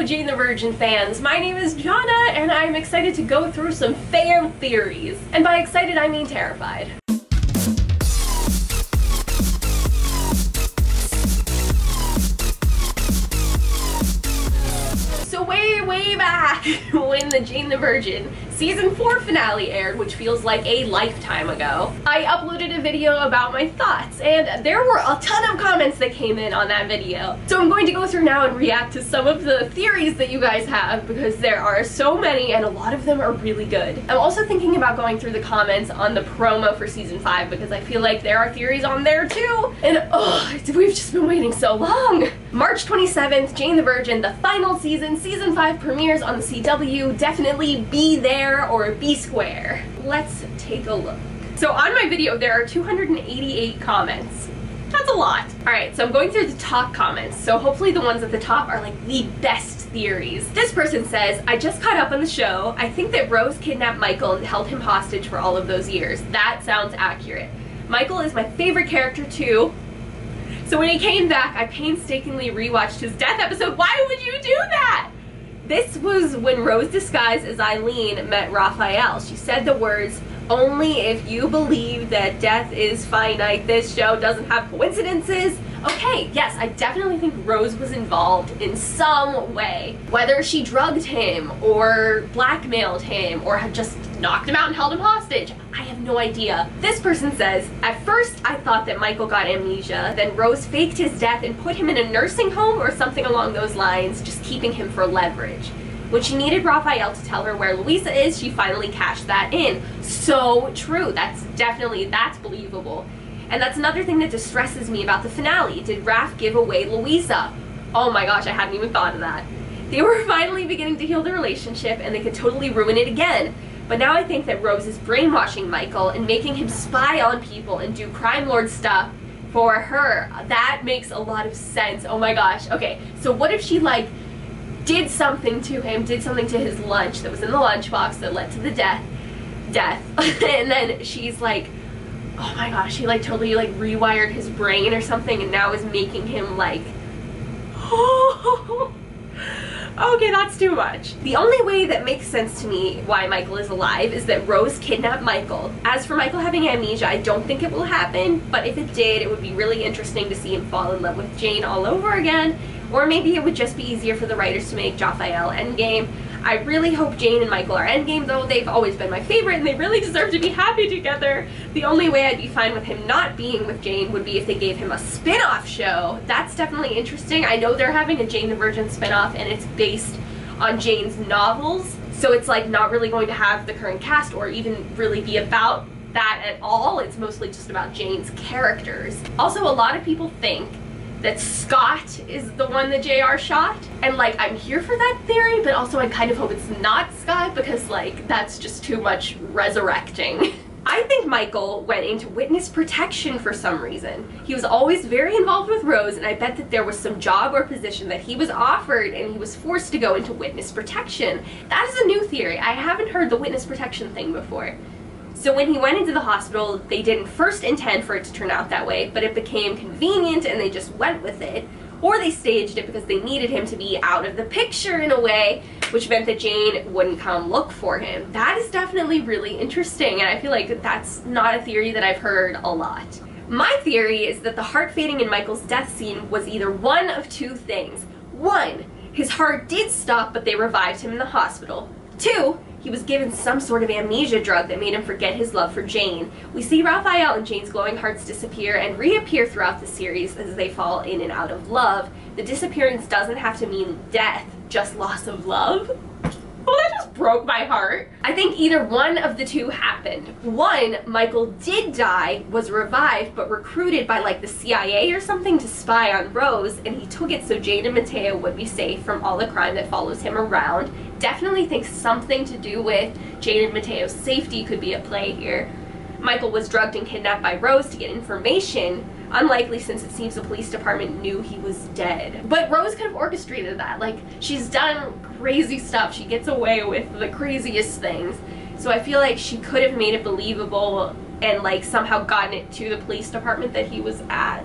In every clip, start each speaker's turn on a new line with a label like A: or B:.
A: Jane the Virgin fans, my name is Jonna and I'm excited to go through some fan theories. And by excited I mean terrified. So way back when the Jane the Virgin Season 4 finale aired, which feels like a lifetime ago, I uploaded a video about my thoughts, and there were a ton of comments that came in on that video. So I'm going to go through now and react to some of the theories that you guys have, because there are so many and a lot of them are really good. I'm also thinking about going through the comments on the promo for Season 5, because I feel like there are theories on there too, and we've just been waiting so long. March 27th, Jane the Virgin, the final season, Season 5 premieres on the CW. Definitely be there or be square. Let's take a look. So on my video there are 288 comments. That's a lot. Alright, so I'm going through the top comments, so hopefully the ones at the top are like the best theories. This person says, I just caught up on the show. I think that Rose kidnapped Michael and held him hostage for all of those years. That sounds accurate. Michael is my favorite character too. So when he came back, I painstakingly rewatched his death episode. Why would you do that? This was when Rose disguised as Eileen met Jafael. She said the words, "Only if you believe that death is finite, this show doesn't have coincidences." Okay, yes, I definitely think Rose was involved in some way. Whether she drugged him, or blackmailed him, or had just knocked him out and held him hostage, I have no idea. This person says, at first I thought that Michael got amnesia, then Rose faked his death and put him in a nursing home or something along those lines, just keeping him for leverage. When she needed Jafael to tell her where Louisa is, she finally cashed that in. So true, that's believable. And that's another thing that distresses me about the finale. Did Raph give away Louisa? Oh my gosh, I hadn't even thought of that. They were finally beginning to heal their relationship and they could totally ruin it again. But now I think that Rose is brainwashing Michael and making him spy on people and do crime lord stuff for her. That makes a lot of sense. Oh my gosh. Okay, so what if she like did something to him, did something to his lunch that was in the lunchbox that led to the death, and then she's like, oh my gosh, he like totally like rewired his brain or something and now is making him like, okay, that's too much. The only way that makes sense to me why Michael is alive is that Rose kidnapped Michael. As for Michael having amnesia, I don't think it will happen, but if it did, it would be really interesting to see him fall in love with Jane all over again, or maybe it would just be easier for the writers to make Jafael endgame. I really hope Jane and Michael are endgame though. They've always been my favorite and they really deserve to be happy together. The only way I'd be fine with him not being with Jane would be if they gave him a spin-off show. That's definitely interesting. I know they're having a Jane the Virgin spin-off and it's based on Jane's novels, so it's like not really going to have the current cast or even really be about that at all. It's mostly just about Jane's characters. Also, a lot of people think that Scott is the one that JR shot, and like I'm here for that theory, but also I kind of hope it's not Scott because like that's just too much resurrecting. I think Michael went into witness protection for some reason. He was always very involved with Rose, and I bet that there was some job or position that he was offered and he was forced to go into witness protection. That is a new theory. I haven't heard the witness protection thing before. So when he went into the hospital, they didn't first intend for it to turn out that way, but it became convenient and they just went with it. Or they staged it because they needed him to be out of the picture in a way, which meant that Jane wouldn't come look for him. That is definitely really interesting, and I feel like that's not a theory that I've heard a lot. My theory is that the heart fading in Michael's death scene was either one of two things. One, his heart did stop but they revived him in the hospital. Two, he was given some sort of amnesia drug that made him forget his love for Jane. We see Jafael and Jane's glowing hearts disappear and reappear throughout the series as they fall in and out of love. The disappearance doesn't have to mean death, just loss of love. Well, that just broke my heart. I think either one of the two happened. One, Michael did die, was revived, but recruited by like the CIA or something to spy on Rose, and he took it so Jane and Mateo would be safe from all the crime that follows him around. Definitely think something to do with Jane and Mateo's safety could be at play here. Michael was drugged and kidnapped by Rose to get information. Unlikely, since it seems the police department knew he was dead. But Rose could have orchestrated that. Like, she's done crazy stuff. She gets away with the craziest things. So I feel like she could have made it believable and like somehow gotten it to the police department that he was at,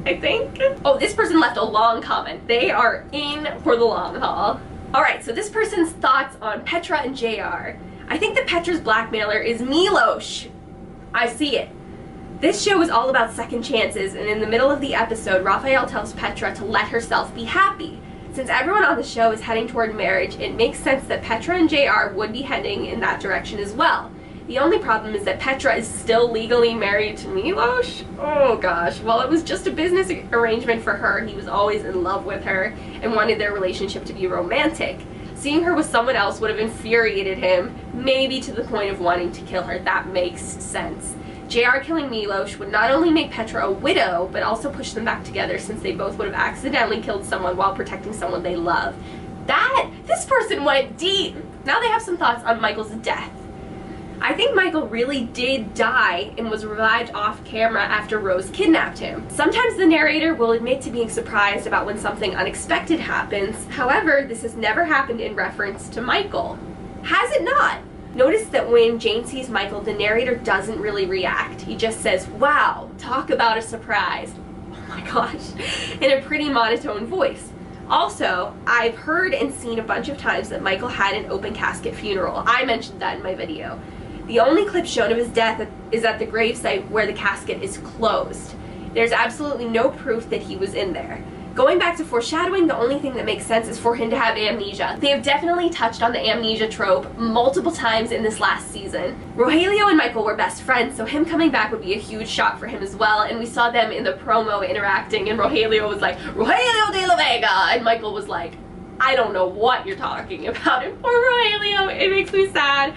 A: I think. Oh, this person left a long comment. They are in for the long haul. Alright, so this person's thoughts on Petra and JR. I think that Petra's blackmailer is Milos. I see it. This show is all about second chances, and in the middle of the episode, Jafael tells Petra to let herself be happy. Since everyone on the show is heading toward marriage, it makes sense that Petra and JR would be heading in that direction as well. The only problem is that Petra is still legally married to Milos? Oh gosh, well it was just a business arrangement for her. He was always in love with her and wanted their relationship to be romantic. Seeing her with someone else would have infuriated him, maybe to the point of wanting to kill her. That makes sense. JR killing Milos would not only make Petra a widow, but also push them back together since they both would have accidentally killed someone while protecting someone they love. This person went deep! Now they have some thoughts on Michael's death. I think Michael really did die and was revived off camera after Rose kidnapped him. Sometimes the narrator will admit to being surprised about when something unexpected happens. However, this has never happened in reference to Michael. Has it not? Notice that when Jane sees Michael, the narrator doesn't really react. He just says, "Wow, talk about a surprise." Oh my gosh, in a pretty monotone voice. Also, I've heard and seen a bunch of times that Michael had an open casket funeral. I mentioned that in my video. The only clip shown of his death is at the gravesite where the casket is closed. There's absolutely no proof that he was in there. Going back to foreshadowing, the only thing that makes sense is for him to have amnesia. They have definitely touched on the amnesia trope multiple times in this last season. Rogelio and Michael were best friends, so him coming back would be a huge shock for him as well, and we saw them in the promo interacting, and Rogelio was like, "Rogelio de la Vega," and Michael was like, "I don't know what you're talking about," and poor Rogelio, it makes me sad.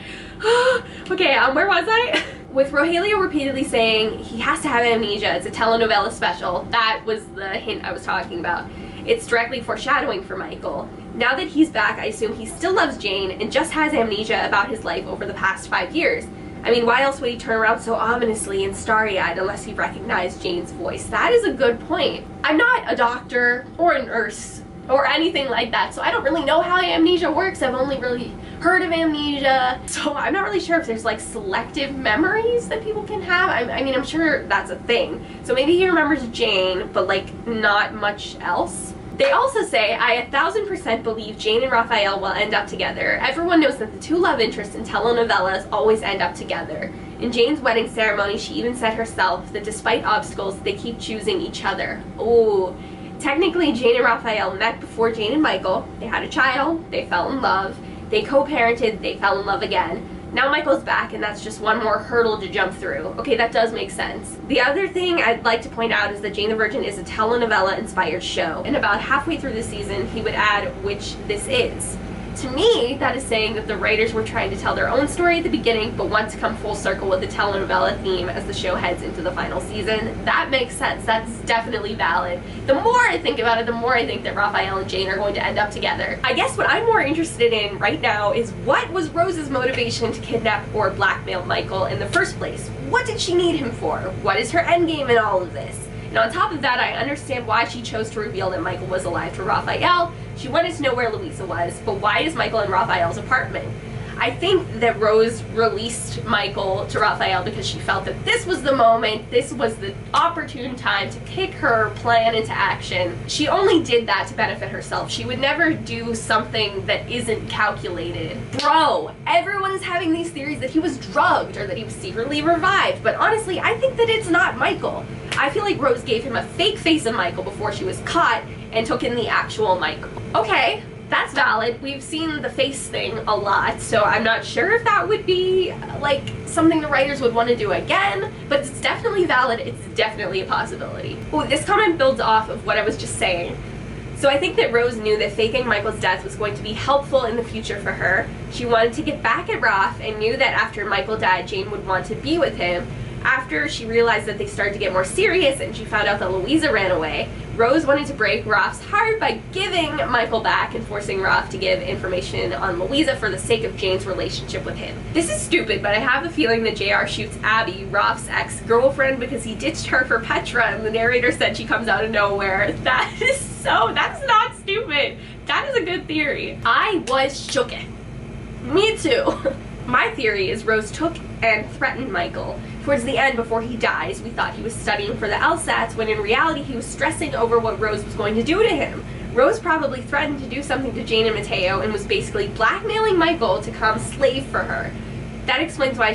A: Okay, where was I? With Rogelio repeatedly saying he has to have amnesia, it's a telenovela special, that was the hint I was talking about. It's directly foreshadowing for Michael. Now that he's back, I assume he still loves Jane and just has amnesia about his life over the past 5 years. I mean, why else would he turn around so ominously and starry-eyed unless he recognized Jane's voice? That is a good point. I'm not a doctor or a nurse or anything like that, so I don't really know how amnesia works. I've only really heard of amnesia, so I'm not really sure if there's like selective memories that people can have. I mean, I'm sure that's a thing. So maybe he remembers Jane, but like not much else. They also say, "I 1000% believe Jane and Jafael will end up together. Everyone knows that the two love interests in telenovelas always end up together. In Jane's wedding ceremony, she even said herself that despite obstacles, they keep choosing each other." Ooh. Technically, Jane and Jafael met before Jane and Michael. They had a child, they fell in love, they co-parented, they fell in love again. Now Michael's back, and that's just one more hurdle to jump through. Okay, that does make sense. The other thing I'd like to point out is that Jane the Virgin is a telenovela-inspired show, and about halfway through the season, he would add which this is. To me, that is saying that the writers were trying to tell their own story at the beginning, but want to come full circle with the telenovela theme as the show heads into the final season. That makes sense. That's definitely valid. The more I think about it, the more I think that Jafael and Jane are going to end up together. I guess what I'm more interested in right now is what was Rose's motivation to kidnap or blackmail Michael in the first place? What did she need him for? What is her endgame in all of this? And on top of that, I understand why she chose to reveal that Michael was alive to Jafael. She wanted to know where Louisa was, but why is Michael in Rafael's apartment? I think that Rose released Michael to Jafael because she felt that this was the moment, this was the opportune time to kick her plan into action. She only did that to benefit herself. She would never do something that isn't calculated. Bro, everyone is having these theories that he was drugged or that he was secretly revived, but honestly, I think that it's not Michael. I feel like Rose gave him a fake face of Michael before she was caught and took in the actual Michael. Okay. That's valid. We've seen the face thing a lot, so I'm not sure if that would be like something the writers would want to do again, but it's definitely valid. It's definitely a possibility. Oh, this comment builds off of what I was just saying. So I think that Rose knew that faking Michael's death was going to be helpful in the future for her. She wanted to get back at Raph and knew that after Michael died, Jane would want to be with him. After she realized that they started to get more serious and she found out that Louisa ran away, Rose wanted to break Raph's heart by giving Michael back and forcing Raph to give information on Louisa for the sake of Jane's relationship with him. This is stupid, but I have a feeling that JR shoots Abby, Raph's ex-girlfriend, because he ditched her for Petra and the narrator said she comes out of nowhere. That is not stupid. That is a good theory. I was shooken. Me too. My theory is Rose took and threatened Michael. Towards the end, before he dies, we thought he was studying for the LSATs, when in reality he was stressing over what Rose was going to do to him. Rose probably threatened to do something to Jane and Mateo and was basically blackmailing Michael to come slave for her. That explains why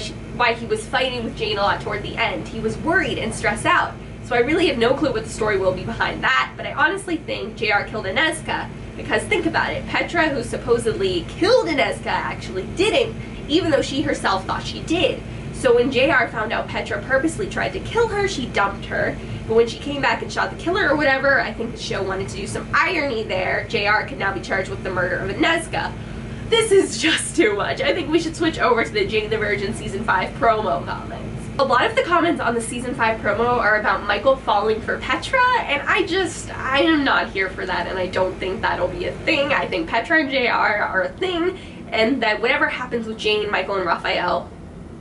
A: he was fighting with Jane a lot toward the end. He was worried and stressed out. So I really have no clue what the story will be behind that, but I honestly think JR killed Inesca, because think about it, Petra, who supposedly killed Inesca, actually didn't, even though she herself thought she did. So when JR found out Petra purposely tried to kill her, she dumped her. But when she came back and shot the killer or whatever, I think the show wanted to do some irony there. JR could now be charged with the murder of Inesca. This is just too much. I think we should switch over to the Jane the Virgin Season 5 promo comments. A lot of the comments on the Season 5 promo are about Michael falling for Petra, and I am not here for that, and I don't think that'll be a thing. I think Petra and JR are a thing, and that whatever happens with Jane, Michael, and Jafael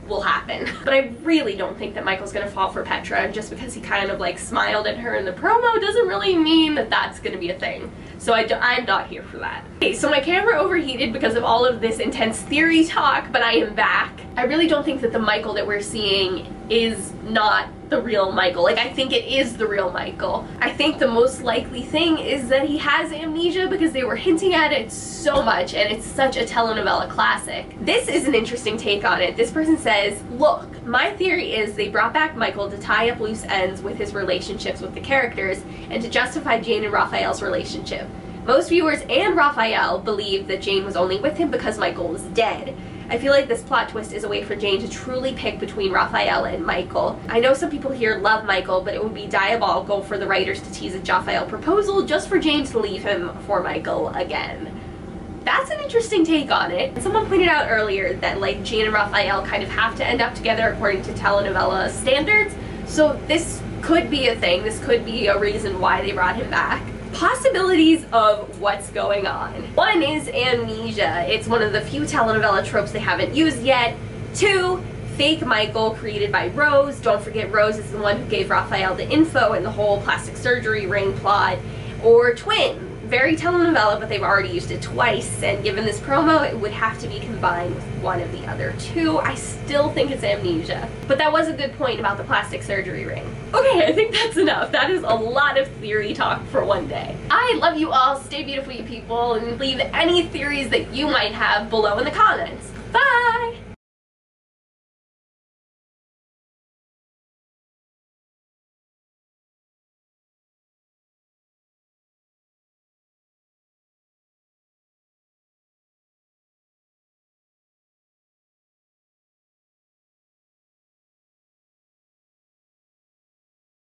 A: will happen. But I really don't think that Michael's gonna fall for Petra, and just because he kind of like smiled at her in the promo doesn't really mean that that's gonna be a thing. So I'm not here for that. Okay, so my camera overheated because of all of this intense theory talk, but I am back. I really don't think that the Michael that we're seeing is not the real Michael. Like, I think it is the real Michael. I think the most likely thing is that he has amnesia because they were hinting at it so much, and it's such a telenovela classic. This is an interesting take on it. This person says, look, my theory is they brought back Michael to tie up loose ends with his relationships with the characters and to justify Jane and Raphael's relationship. Most viewers and Raphael believe that Jane was only with him because Michael was dead. I feel like this plot twist is a way for Jane to truly pick between Raphael and Michael. I know some people here love Michael, but it would be diabolical for the writers to tease a Jafael proposal just for Jane to leave him for Michael again. That's an interesting take on it. Someone pointed out earlier that like Jane and Raphael kind of have to end up together according to telenovela standards, so this could be a thing. This could be a reason why they brought him back. Possibilities of what's going on. One is amnesia. It's one of the few telenovela tropes they haven't used yet. Two, fake Michael created by Rose. Don't forget Rose is the one who gave Raphael the info and the whole plastic surgery ring plot. Or twin. Very telenovela, but they've already used it twice, and given this promo, it would have to be combined with one of the other two. I still think it's amnesia. But that was a good point about the plastic surgery ring. Okay, I think that's enough. That is a lot of theory talk for one day. I love you all. Stay beautiful, you people, and leave any theories that you might have below in the comments. Bye!